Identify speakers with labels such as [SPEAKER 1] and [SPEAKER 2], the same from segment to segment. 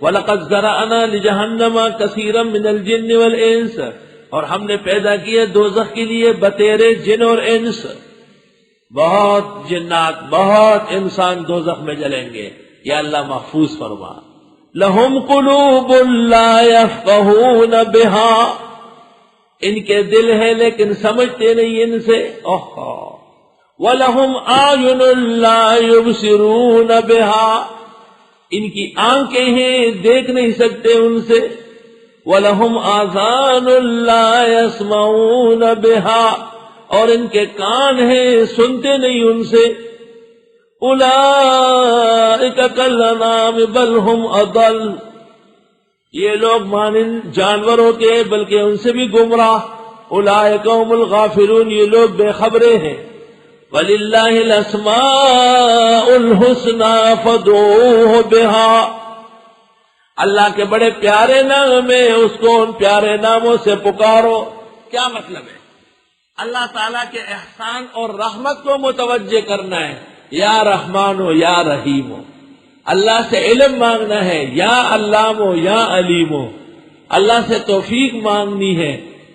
[SPEAKER 1] وَلَقَدْ ذَرَأْنَا لِجَهَنَّمَ كَثِيرًا مِنَ الْجِنِّ وَالْإِنسِ، اور ہم نے پیدا کیے دوزخ کے لیے بتیرے جن اور انس، بہت جنات بہت انسان دوزخ میں جلیں گے، یا اللہ محفوظ فرما۔ لَهُمْ قُلُوبٌ لَا يَفْقَهُونَ بِهَا، ان کے دل ہے لیکن سمجھتے نہیں ان سے۔ وَلَهُمْ أَعْيُنٌ لَا يُبْصِرُونَ بِهَا، ان کی آنکھیں ہیں دیکھ نہیں سکتے ان سے۔ وَلَهُمْ آذَانٌ لَا يَسْمَعُونَ بِهَا، اور ان کے کان ہیں سنتے نہیں ان سے۔ أُولَئِكَ كَالْأَنْعَامِ بَلْ هُمْ أَضَلُّ، یہ لوگ مانند جانوروں کے بلکہ ان سے بھی گمراہ۔ أُولَئِكَ هُمُ الْغَافِلُونَ، یہ لوگ بے خبرے ہیں۔ وَلِلَّهِ الْأَسْمَاءُ الْحُسْنَى فَادْعُوهُ بِهَا، اللہ کے بڑے پیارے نام ہیں، اس کو ان پیارے ناموں سے پکارو۔ کیا مطلب ہے؟ اللہ تعالیٰ کے احسان اور رحمت کو متوجہ کرنا ہے، یا رحمان ہو یا رحیم ہو۔ اللہ سے علم مانگنا ہے، یا علام ہو یا علیم ہو۔ اللہ سے توفیق مانگنی ہے،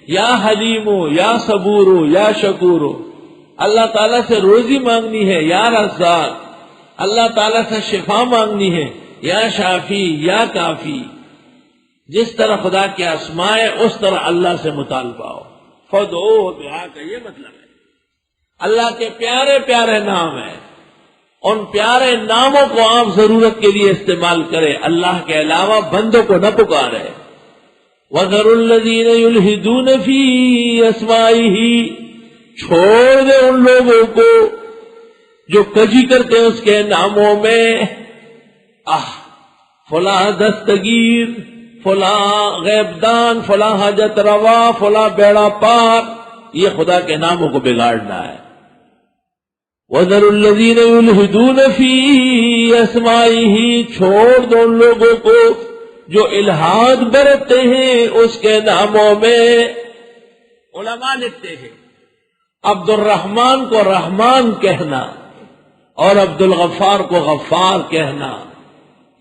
[SPEAKER 1] یا حلیم ہو یا صبور ہو یا شکور ہو۔ اللہ تعالیٰ سے روزی مانگنی ہے، یا رزاق۔ اللہ تعالیٰ سے شفا مانگنی ہے، یا شافی یا کافی۔ جس طرح خدا کے اسماء ہے اس طرح اللہ سے مطالبہ ہو۔ فدعوہ بہا کا یہ مطلب ہے اللہ کے پیارے پیارے نام ہیں، ان پیارے ناموں کو آپ ضرورت کے لیے استعمال کریں، اللہ کے علاوہ بندوں کو نہ پکارے۔ وَذَرُوا الَّذِينَ يُلْحِدُونَ فِي أَسْمَائِهِ، چھوڑ دے ان لوگوں کو جو کجی کرتے ہیں اس کے ناموں میں۔ فلاں دستگیر، فلاں غیب دان، فلاں حاجت روا، فلاں بیڑا پار، یہ خدا کے ناموں کو بگاڑنا ہے۔ وَذَرُوا الَّذِينَ يُلْحِدُونَ فِي أَسْمَائِهِ، چھوڑ دو ان لوگوں کو جو الحاد برتتے ہیں اس کے ناموں میں۔ علماء لکھتے ہیں عبد الرحمن کو رحمان کہنا اور عبد الغفار کو غفار کہنا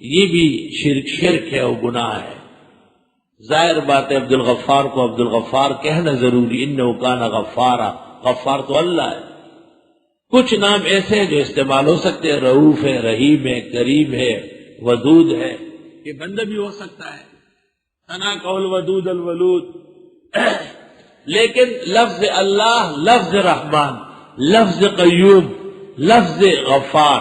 [SPEAKER 1] یہ بھی شرک ہے اور گناہ ہے۔ ظاہر بات ہے عبد الغفار کو عبد الغفار کہنا ضروری، انہ کان غفارا، غفار تو اللہ ہے۔ کچھ نام ایسے ہیں جو استعمال ہو سکتے ہیں، رؤوف ہے، رحیم ہے، کریم ہے، ودود ہے، یہ بندہ بھی ہو سکتا ہے، ثنا قول ودود الولود۔ لیکن لفظ اللہ، لفظ رحمان، لفظ قیوم، لفظ غفار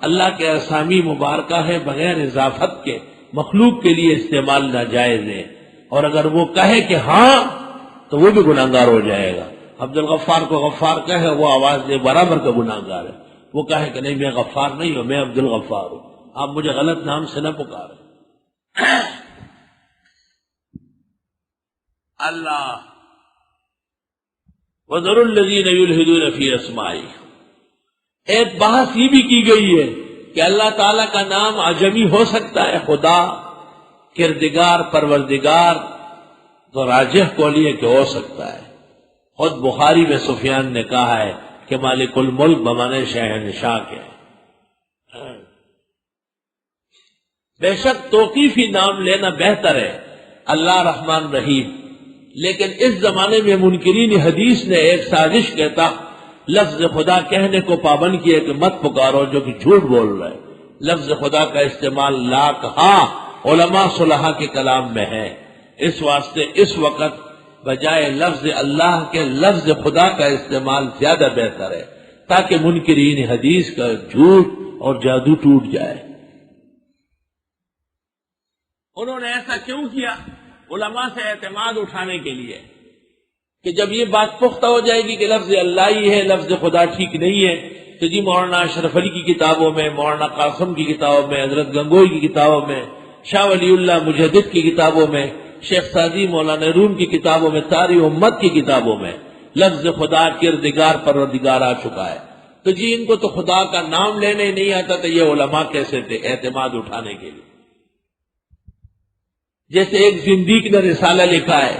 [SPEAKER 1] اللہ کے اسامی مبارکہ ہے، بغیر اضافت کے مخلوق کے لیے استعمال ناجائز ہے، اور اگر وہ کہے کہ ہاں تو وہ بھی گناہگار ہو جائے گا۔ عبد الغفار کو غفار کہے وہ آواز دے برابر کا گناہگار ہے، وہ کہے کہ نہیں میں غفار نہیں ہوں، میں عبد الغفار ہوں، آپ مجھے غلط نام سے نہ پکاریں۔ اللہ وَذَرُوا الَّذِينَ يُلْحِدُونَ فِي أَسْمَائِهِ، ایک بحث یہ بھی کی گئی ہے کہ اللہ تعالیٰ کا نام عجمی ہو سکتا ہے، خدا، کردگار، پروردگار، تو راجح قول یہ کہ ہو سکتا ہے۔ خود بخاری میں سفیان نے کہا ہے کہ مالک الملک بمانے شہنشاہ کے۔ بے شک توقیفی نام لینا بہتر ہے، اللہ رحمان رحیم، لیکن اس زمانے میں منکرین حدیث نے ایک سازش کہتا لفظ خدا کہنے کو پابند کیا کہ مت پکارو جو کہ جھوٹ بول رہے، لفظ خدا کا استعمال لا کہا علماء صلحاء کے کلام میں ہے، اس واسطے اس وقت بجائے لفظ اللہ کے لفظ خدا کا استعمال زیادہ بہتر ہے، تاکہ منکرین حدیث کا جھوٹ اور جادو ٹوٹ جائے۔ انہوں نے ایسا کیوں کیا؟ علماء سے اعتماد اٹھانے کے لیے کہ جب یہ بات پختہ ہو جائے گی کہ لفظ اللہ ہی ہے، لفظ خدا ٹھیک نہیں ہے، تو جی مولانا اشرف علی کی کتابوں میں، مولانا قاسم کی کتابوں میں، حضرت گنگوئی کی کتابوں میں، شاہ ولی اللہ مجدد کی کتابوں میں، شیخ سعدی مولانا روم کی کتابوں میں، ساری امت کی کتابوں میں لفظ خدا کردگار پروردگار آ چکا ہے، تو جی ان کو تو خدا کا نام لینے نہیں آتا، تو یہ علماء کیسے تھے اعتماد اٹھانے کے لیے؟ جیسے ایک زندیق نے رسالہ لکھا ہے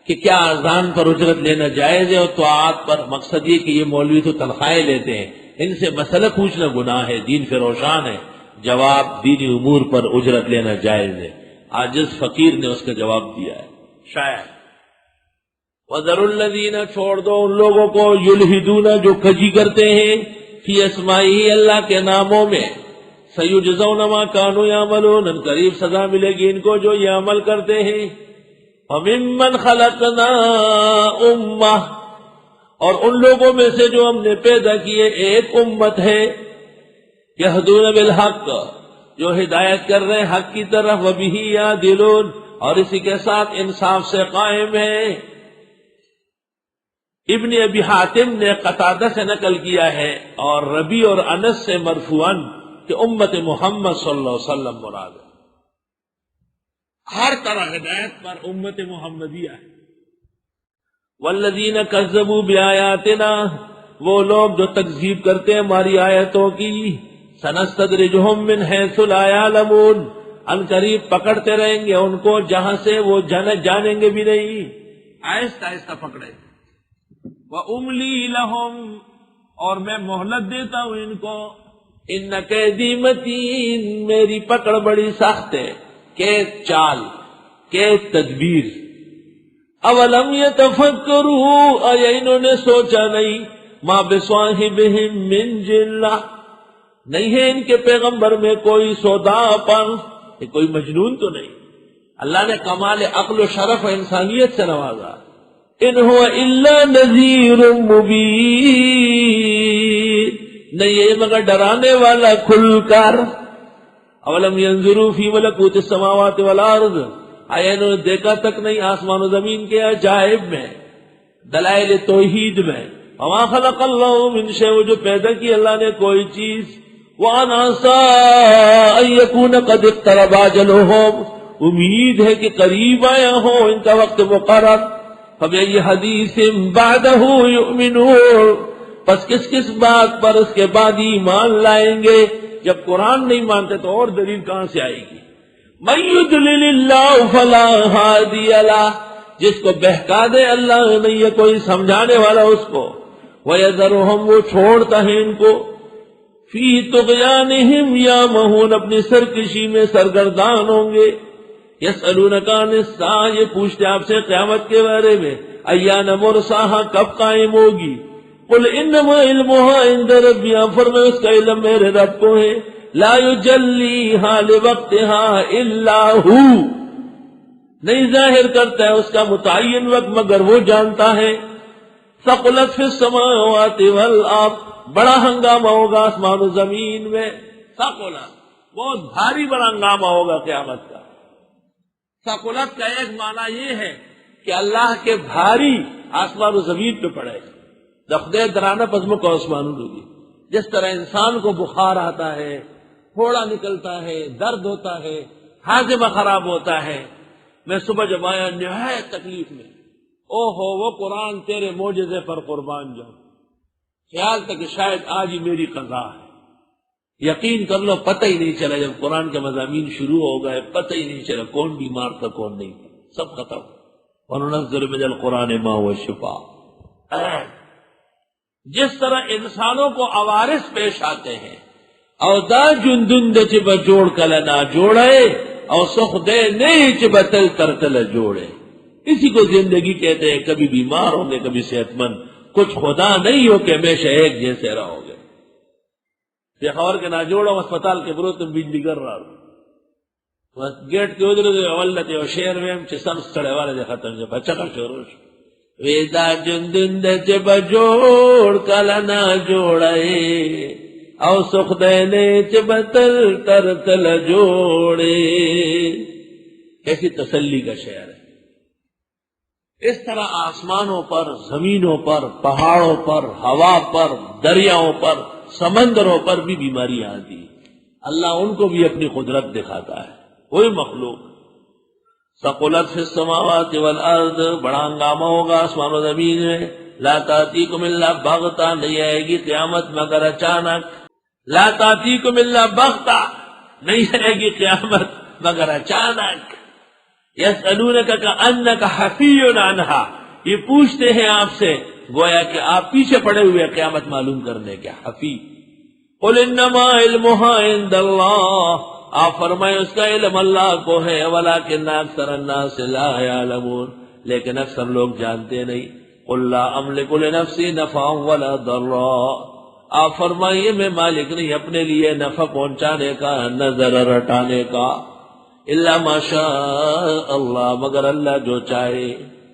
[SPEAKER 1] کہ کیا اذان پر اجرت لینا جائز ہے اور طاعات پر، مقصد یہ کہ یہ مولوی تو تنخواہیں لیتے ہیں، ان سے مسئلہ پوچھنا گناہ ہے، دین سے روشان ہے، جواب دینی امور پر اجرت لینا جائز ہے. عاجز فقیر نے اس کا جواب دیا ہے. شاید وَذَرُوا الَّذِينَ چھوڑ دو ان لوگوں کو یلحدون جو کجی کرتے ہیں فی اسمائہ اللہ کے ناموں میں. سیجزون ما کانوا یعملون ان قریب سزا ملے گی ان کو جو یہ عمل کرتے ہیں. وَمِمَّنْ خَلَقْنَا أُمَّةً اور ان لوگوں میں سے جو ہم نے پیدا کیے ایک امت ہے. یہدون بالحق جو ہدایت کر رہے حق کی طرف. وَبِهِ یعدلون اور اسی کے ساتھ انصاف سے قائم ہے. ابن ابی حاتم نے قتادہ سے نقل کیا ہے اور ربی اور انس سے مرفوعاً کہ امت محمد صلی اللہ علیہ وسلم مراد ہے. ہر طرح ہدایت پر امت محمدیہ ہے. والذین کذبوا بآیاتنا وہ لوگ جو تکذیب کرتے ہیں ہماری آیتوں کی. سنستدرجہم من حیث لا یعلمون ان قریب پکڑتے رہیں گے ان کو جہاں سے وہ جانیں گے بھی نہیں. آہستہ آہستہ پکڑیں. وَأُمْلِي لَهُمْ اور میں مہلت دیتا ہوں ان کو. ان قیدی متین میری پکڑ بڑی سخت ہے. کہ چال کہ تدبیر. اولم یتفکروا ایا انہوں نے سوچا نہیں ما بصاحبہم من جنہ نہیں ہے ان کے پیغمبر میں کوئی سودا پن. یہ کوئی مجنون تو نہیں. اللہ نے کمال عقل و شرف و انسانیت سے نوازا. ان هو الا نذیر مبین نہیں یہ مگر ڈرانے والا کھل کر. اولم ينظروا فی ملکوت السماوات والارض آیا انہوں نے دیکھا تک نہیں آسمان و زمین کے عجائب میں دلائل توحید میں. وما خلق اللہ من شیء جو پیدا کی اللہ نے کوئی چیز. وان عسى ان يكون قد اقترب اجلهم امید ہے کہ قریب آیا ہو ان کا وقت مقرر. فبأي حدیث بعدہ یؤمنون پس کس کس بات پر اس کے بعد ایمان لائیں گے. جب قرآن نہیں مانتے تو اور دلیل کہاں سے آئے گی. من یضلل اللہ فلا ہادی لہ جس کو بہکا دے اللہ نہیں ہے کوئی سمجھانے والا اس کو. وَيَذَرُهُمْ وہ چھوڑتا ہے ان کو فی طغیانہم یعمہون اپنی سرکشی میں سرگردان ہوں گے. یسألونک عن الساعہ یہ پوچھتے آپ سے قیامت کے بارے میں. ایان مرساہا کب قائم ہوگی. قل انما علمها عند ربی فرمائے اس کا علم میرے رب کو ہے. لا یجلیہا لوقتها الا ہو نہیں ظاہر کرتا ہے اس کا متعین وقت مگر وہ جانتا ہے. ثقلت فی السماوات والارض بڑا ہنگامہ ہوگا آسمان و زمین میں. ثقلت بہت بھاری بڑا ہنگامہ ہوگا قیامت کا. ثقلت کا ایک معنی یہ ہے کہ اللہ کے بھاری آسمان و زمین پہ پڑے. دخدے درانہ پزمو کا آسمان ہوگی. جس طرح انسان کو بخار آتا ہے پھوڑا نکلتا ہے درد ہوتا ہے ہاضمہ خراب ہوتا ہے. میں صبح جب آیا نہایت تکلیف میں. او ہو وہ قرآن تیرے معجزے پر قربان جاؤں. خیال تھا کہ شاید آج ہی میری قضا ہے. یقین کر لو پتہ ہی نہیں چلا جب قرآن کے مضامین شروع ہو گئے پتہ ہی نہیں چلا کون بیمار تھا کون نہیں تھا. سب ختم. وَنُنَزِّلُ مِنَ الْقُرْآنِ مَا هُوَ شِفَاءٌ جس طرح انسانوں کو عوارض پیش آتے ہیں او دا جندند چی بجوڑ کلنا جوڑے او سخ دے نہیں چی بتل ترتل جوڑے. اسی کو زندگی کہتے ہیں. کبھی بیمار ہوں گے کبھی صحت مند. کچھ خدا نہیں ہو کہ ہمیشہ ایک جیسے رہو گے. پیخور کے نہ جوڑو اسپتال کے برو تم بجلی کر رہا ہو گیٹ کے ادھر اولت اور شہر میں ہم سب سڑے والے ختم جب اچھا کر شروع ویدا جندند چی بجوڑ کلنا جوڑے او سخ دینے چی بتل ترتل جوڑے. کیسی تسلی کا شعر ہے. اس طرح آسمانوں پر زمینوں پر پہاڑوں پر ہوا پر دریاؤں پر سمندروں پر بھی بیماریاں آتی. اللہ ان کو بھی اپنی قدرت دکھاتا ہے. وہی مخلوق. ثقلت فی السماوات والارض بڑا ہنگامہ ہوگا آسمان و زمین میں. لا تاتیکم الا بغتہ نہیں آئے گی قیامت مگر اچانک. لا تاتیکم الا بغتہ نہیں آئے گی قیامت مگر اچانک. یسألونک کأنک حفی عنہا یہ پوچھتے ہیں آپ سے گویا کہ آپ پیچھے پڑے ہوئے قیامت معلوم کرنے کے. حفی قل انما علمها عند اللہ، آپ فرمائے اس کا علم اللہ کو ہے، ولکن اکثر الناس لا يعلمون، لیکن اکثر لوگ جانتے نہیں۔ قل لا املک لنفسی نفعا ولا ضرا، آپ فرمائیے میں مالک نہیں اپنے لیے نفع پہنچانے کا نہ ضرر ہٹانے کا، الا ما شاء اللہ، مگر اللہ جو چاہے۔